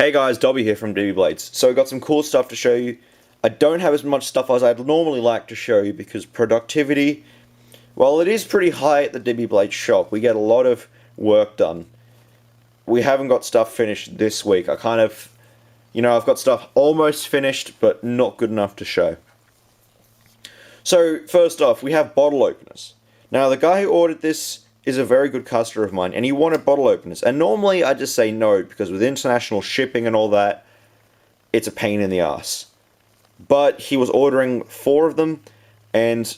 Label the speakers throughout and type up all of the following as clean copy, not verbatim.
Speaker 1: Hey guys, Dobby here from DB Blades. So I've got some cool stuff to show you. I don't have as much stuff as I'd normally like to show you because productivity, well, it is pretty high at the DB Blades shop. We get a lot of work done. We haven't got stuff finished this week. I've got stuff almost finished, but not good enough to show. So first off, we have bottle openers. Now the guy who ordered this is a very good customer of mine, and he wanted bottle openers. And normally I just say no, because with international shipping and all that, it's a pain in the ass. But he was ordering 4 of them, and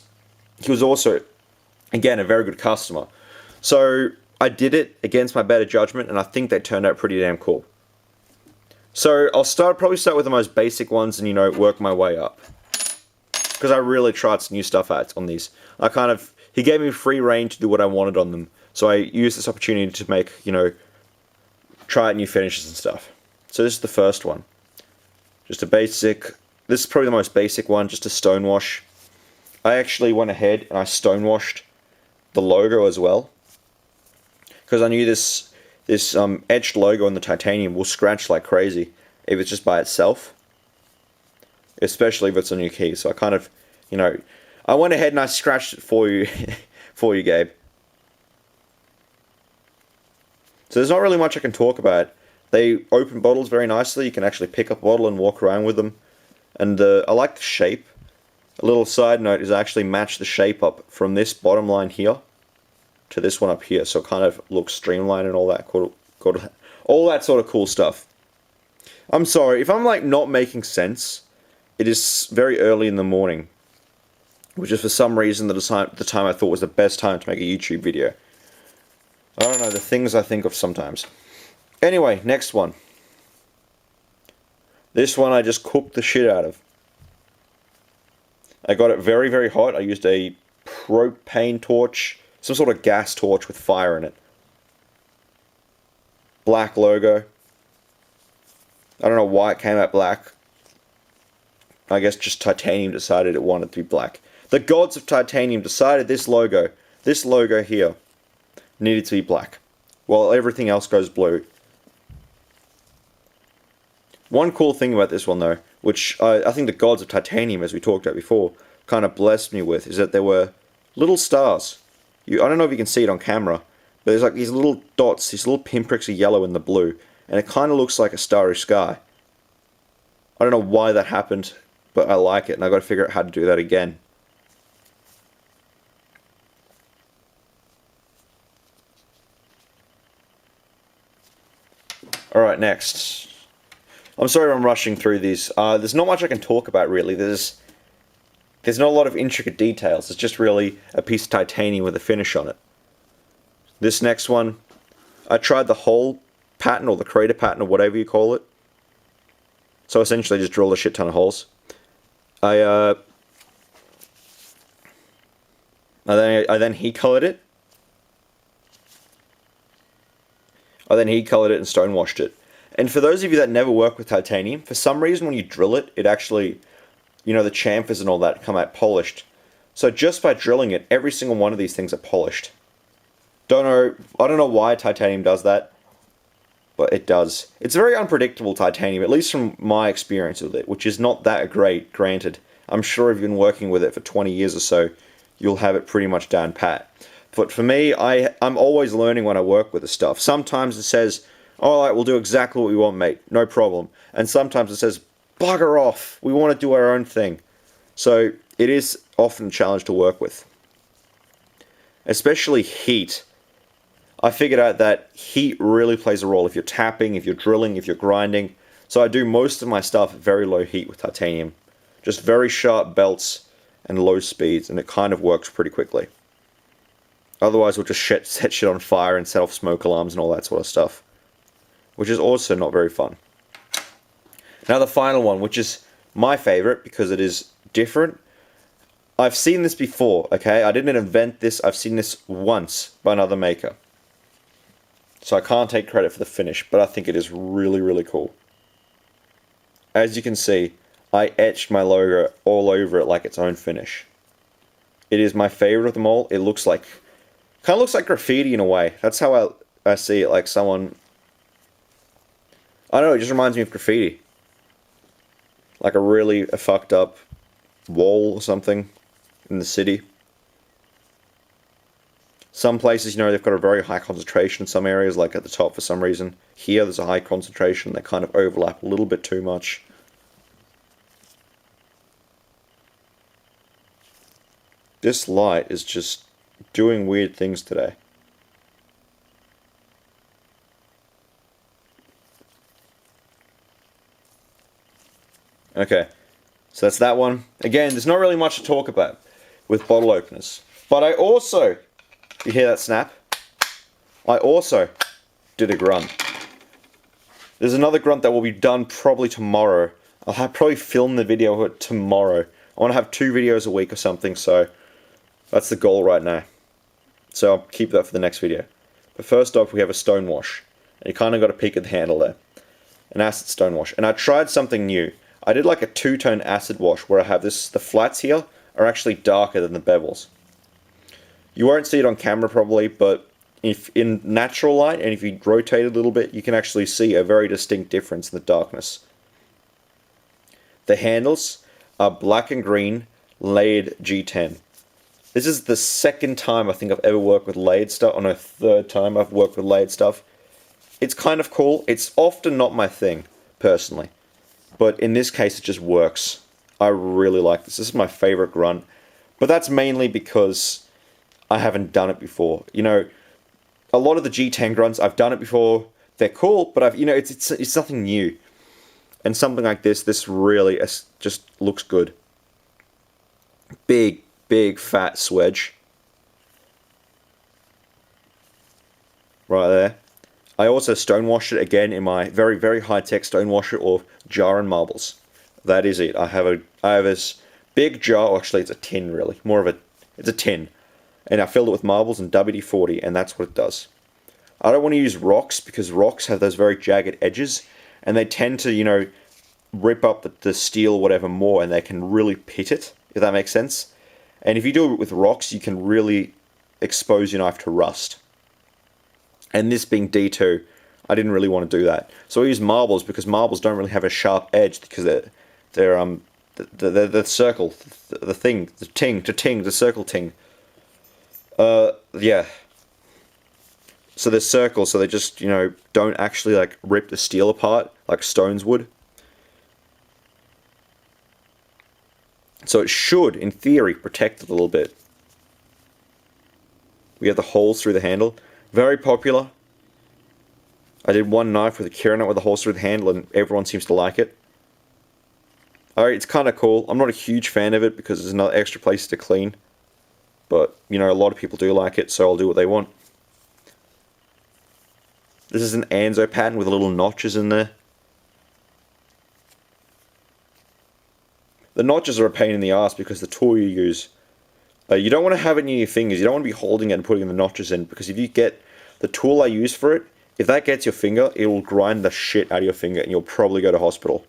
Speaker 1: he was also, again, a very good customer. So I did it against my better judgment, and I think they turned out pretty damn cool. So I'll probably start with the most basic ones and, work my way up. Because I really tried some new stuff out on these. He gave me free reign to do what I wanted on them. So I used this opportunity to make, try out new finishes and stuff. So this is the first one. Just a basic, this is probably the most basic one, just a stonewash. I actually went ahead and I stonewashed the logo as well. Because I knew this etched logo on the titanium will scratch like crazy if it's just by itself. Especially if it's on your key. So I went ahead and I scratched it for you, Gabe. So there's not really much I can talk about. They open bottles very nicely. You can actually pick up a bottle and walk around with them. And I like the shape. A little side note is I actually matched the shape up from this bottom line here to this one up here. So it kind of looks streamlined and all that all that sort of cool stuff. I'm sorry, if I'm not making sense, it is very early in the morning. Which is for some reason the time I thought was the best time to make a YouTube video. I don't know, the things I think of sometimes. Anyway, next one. This one I just cooked the shit out of. I got it very, very hot. I used a propane torch, some sort of gas torch with fire in it. Black logo. I don't know why it came out black. I guess just titanium decided it wanted to be black. The gods of titanium decided this logo here, needed to be black, while everything else goes blue. One cool thing about this one though, which I think the gods of titanium, as we talked about before, kind of blessed me with, is that there were little stars. I don't know if you can see it on camera, but there's these little dots, these little pinpricks of yellow and the blue, and it kind of looks like a starry sky. I don't know why that happened, but I like it, and I've got to figure out how to do that again. Alright, next. I'm sorry I'm rushing through these. There's not much I can talk about, really. There's not a lot of intricate details. It's just really a piece of titanium with a finish on it. This next one, I tried the hole pattern, or the crater pattern, or whatever you call it. So essentially just drilled a shit ton of holes. I then heat colored it. I then heat colored it and stonewashed it. And for those of you that never work with titanium, for some reason when you drill it, it actually, the chamfers and all that come out polished. So just by drilling it, every single one of these things are polished. I don't know why titanium does that, but it does. It's very unpredictable titanium, at least from my experience with it, which is not that great, granted. I'm sure if you've been working with it for 20 years or so, you'll have it pretty much down pat. But for me, I'm always learning when I work with the stuff. Sometimes it says, alright, we'll do exactly what we want, mate, no problem. And sometimes it says, bugger off, we want to do our own thing. So it is often a challenge to work with. Especially heat. I figured out that heat really plays a role if you're tapping, if you're drilling, if you're grinding. So I do most of my stuff at very low heat with titanium. Just very sharp belts and low speeds, and it kind of works pretty quickly. Otherwise we'll just set shit on fire and set off smoke alarms and all that sort of stuff. Which is also not very fun. Now the final one, which is my favorite because it is different. I've seen this before, okay? I didn't invent this, I've seen this once by another maker. So I can't take credit for the finish, but I think it is really, really cool. As you can see, I etched my logo all over it like its own finish. It is my favorite of them all. It looks like, kind of looks like graffiti in a way. That's how I see it, like someone, I don't know, it just reminds me of graffiti. Like a fucked up wall or something in the city. Some places, they've got a very high concentration in some areas, like at the top for some reason. Here, there's a high concentration. They kind of overlap a little bit too much. This light is just doing weird things today. Okay, so that's that one. Again, there's not really much to talk about with bottle openers. But I also, you hear that snap? I also did a grunt. There's another grunt that will be done probably tomorrow. I'll probably film the video of it tomorrow. I want to have 2 videos a week or something, so that's the goal right now. So I'll keep that for the next video. But first off, we have a stonewash. And you kind of got a peek at the handle there. An acid stonewash. And I tried something new. I did like a 2-tone acid wash where I have the flats here are actually darker than the bevels. You won't see it on camera probably, but if in natural light and if you rotate it a little bit, you can actually see a very distinct difference in the darkness. The handles are black and green layered G10. This is the second time I think I've ever worked with layered stuff, or no, third time I've worked with layered stuff. It's kind of cool. It's often not my thing, personally. But in this case, it just works. I really like this. This is my favorite grunt. But that's mainly because I haven't done it before. A lot of the G10 grunts, I've done it before. They're cool, but it's nothing new. And something like this really just looks good. Big fat swedge. Right there. I also stonewashed it again in my very, very high-tech stonewasher or jar and marbles. That is it. I have this big jar, actually it's a tin really, it's a tin. And I filled it with marbles and WD-40 and that's what it does. I don't want to use rocks because rocks have those very jagged edges and they tend to, rip up the steel or whatever more and they can really pit it, if that makes sense. And if you do it with rocks, you can really expose your knife to rust. And this being D2, I didn't really want to do that. So I use marbles because marbles don't really have a sharp edge because they're the circle, the circle ting. Yeah. So they're circles, so they just, don't actually like rip the steel apart like stones would. So it should, in theory, protect it a little bit. We have the holes through the handle. Very popular. I did one knife with a Kirin with a holes through the handle and everyone seems to like it. Alright, it's kind of cool. I'm not a huge fan of it because there's another extra place to clean. But, a lot of people do like it, so I'll do what they want. This is an Anzo pattern with little notches in there. The notches are a pain in the ass because the tool you use, you don't want to have it near your fingers. You don't want to be holding it and putting the notches in because if you get the tool I use for it, if that gets your finger, it will grind the shit out of your finger and you'll probably go to hospital.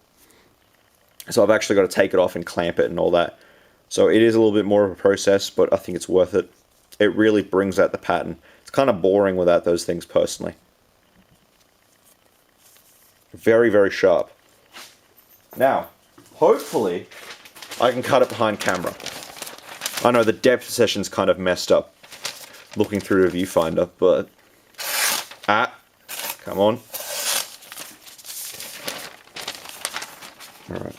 Speaker 1: So I've actually got to take it off and clamp it and all that. So it is a little bit more of a process, but I think it's worth it. It really brings out the pattern. It's kind of boring without those things personally. Very, very sharp. Now, hopefully, I can cut it behind camera. I know the depth session's kind of messed up looking through the viewfinder, but... come on. Alright.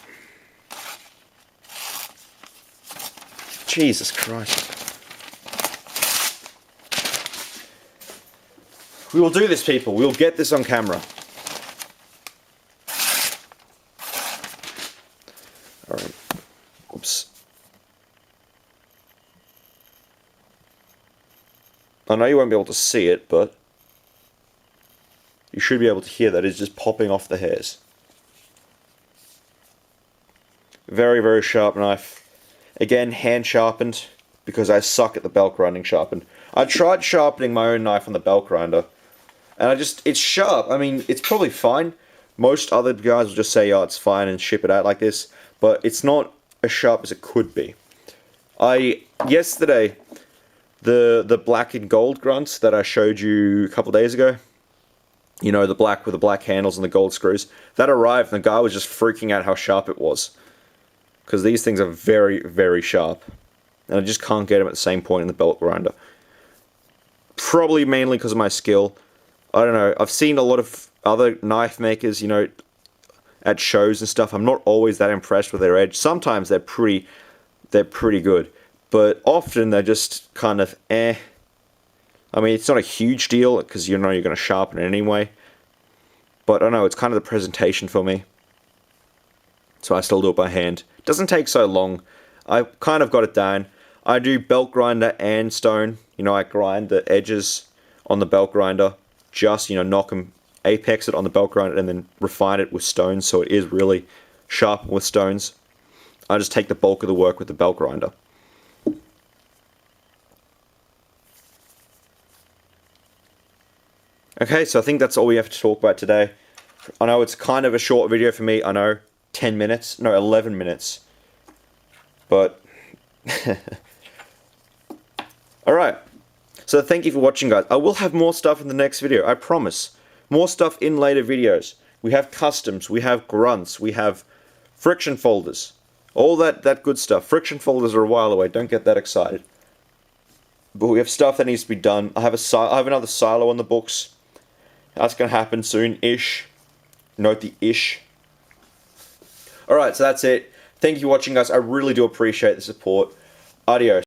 Speaker 1: Jesus Christ. We will do this, people. We will get this on camera. Alright. Oops. I know you won't be able to see it, but you should be able to hear that it's just popping off the hairs. Very, very sharp knife. Again, hand sharpened, because I suck at the belt grinding sharpened. I tried sharpening my own knife on the belt grinder, and it's sharp. I mean, it's probably fine. Most other guys will just say, oh, it's fine, and ship it out like this, but it's not as sharp as it could be. Yesterday, the black and gold grunts that I showed you a couple days ago, You know, the black with the black handles and the gold screws. That arrived and the guy was just freaking out how sharp it was. Because these things are very, very sharp. And I just can't get them at the same point in the belt grinder. Probably mainly because of my skill. I don't know, I've seen a lot of other knife makers, you know, at shows and stuff. I'm not always that impressed with their edge. Sometimes they're pretty good. But often they're just kind of eh. I mean, it's not a huge deal, because you know you're going to sharpen it anyway. But I don't know, it's kind of the presentation for me. So I still do it by hand. It doesn't take so long. I kind of got it down. I do belt grinder and stone. You know, I grind the edges on the belt grinder. Just, you know, knock them, apex it on the belt grinder, and then refine it with stones so it is really sharp with stones. I just take the bulk of the work with the belt grinder. Okay, so I think that's all we have to talk about today. I know it's kind of a short video for me, I know, 10 minutes, no, 11 minutes. But, alright, so thank you for watching, guys. I will have more stuff in the next video, I promise. More stuff in later videos. We have customs, we have grunts, we have friction folders. All that good stuff. Friction folders are a while away, don't get that excited. But we have stuff that needs to be done. I have another silo on the books. That's going to happen soon-ish. Note the ish. Alright, so that's it. Thank you for watching, guys. I really do appreciate the support. Adios.